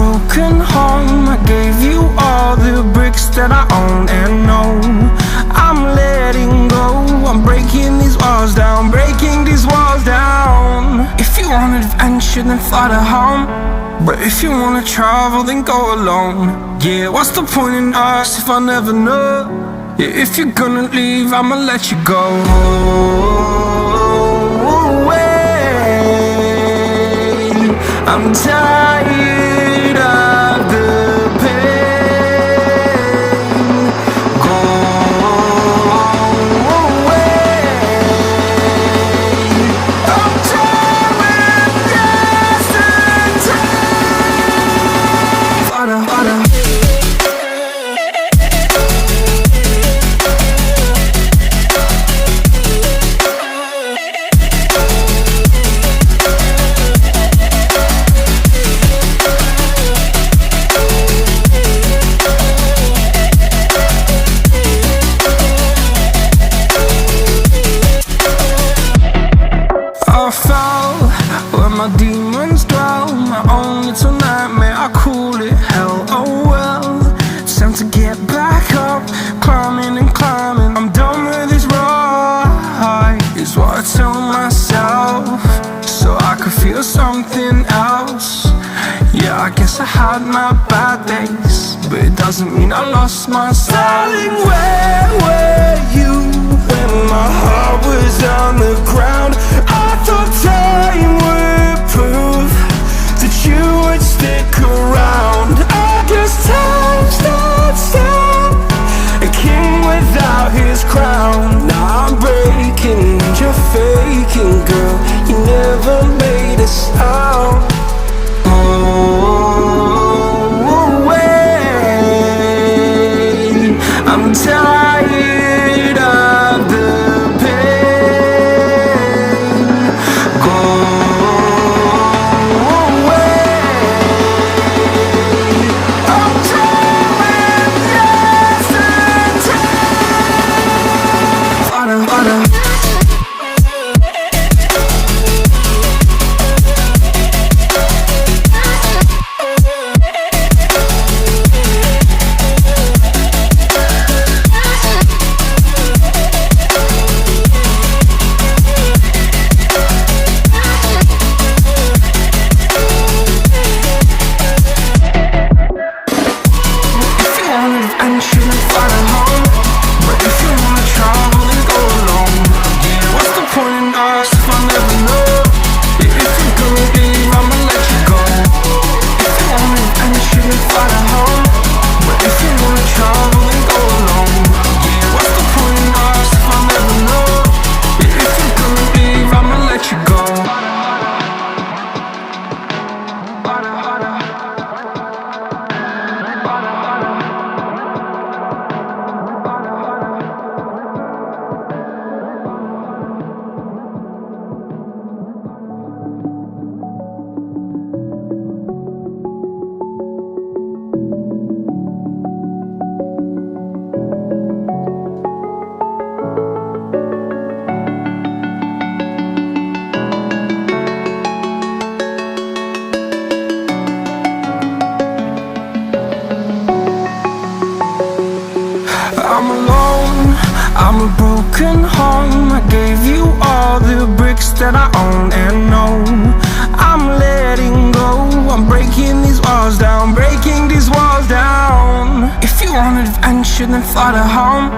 broken home. I gave you all the bricks that I own and know. I'm letting go, I'm breaking these walls down, breaking these walls down. If you want adventure, then fly to home. But if you wanna travel, then go alone. Yeah, what's the point in us if I never know? Yeah, if you're gonna leave, I'ma let you go. I'm tired of the pain. Go away. I'm tired of yesterday. Harder, harder. I fell where my demons dwell. My own little nightmare, I call it hell. Oh well, it's time to get back up. Climbing and climbing, I'm done with this ride, is what I tell myself, so I could feel something else. Yeah, I guess I had my bad days, but it doesn't mean I lost myself. Darling, where were you when my heart was on the ground? I thought time would prove that you would stick around. I guess time stood still, a king without his crown. Now I'm breaking and you're faking, girl. You never made a sound. Oh, wait, I'm tired of the pain. Go away. I'm tired of yesterday. Harder, harder. I'm alone, I'm a broken home. I gave you all the bricks that I own and know. I'm letting go, I'm breaking these walls down, breaking these walls down. If you want adventure, then fly to home.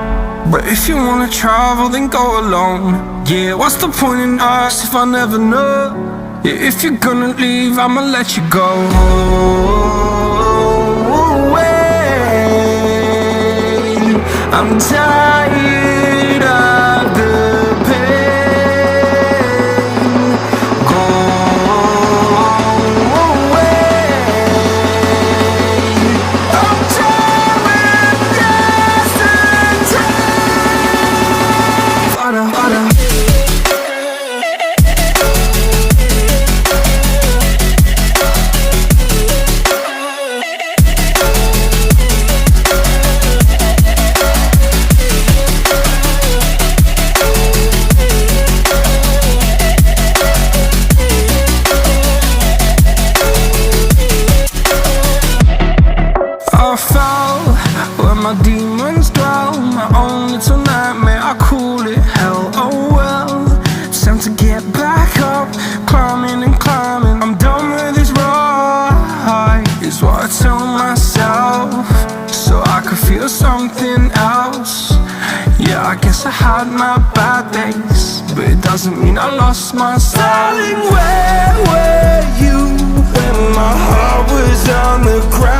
But if you wanna travel, then go alone. Yeah, what's the point in us if I never know? Yeah, if you're gonna leave, I'ma let you go. I'm tired of the pain. Go away. I'm tired of yesterday. Harder, harder. what I tell myself, so I could feel something else. Yeah, I guess I had my bad days, but it doesn't mean I lost my style. Darling, where were you when my heart was on the ground?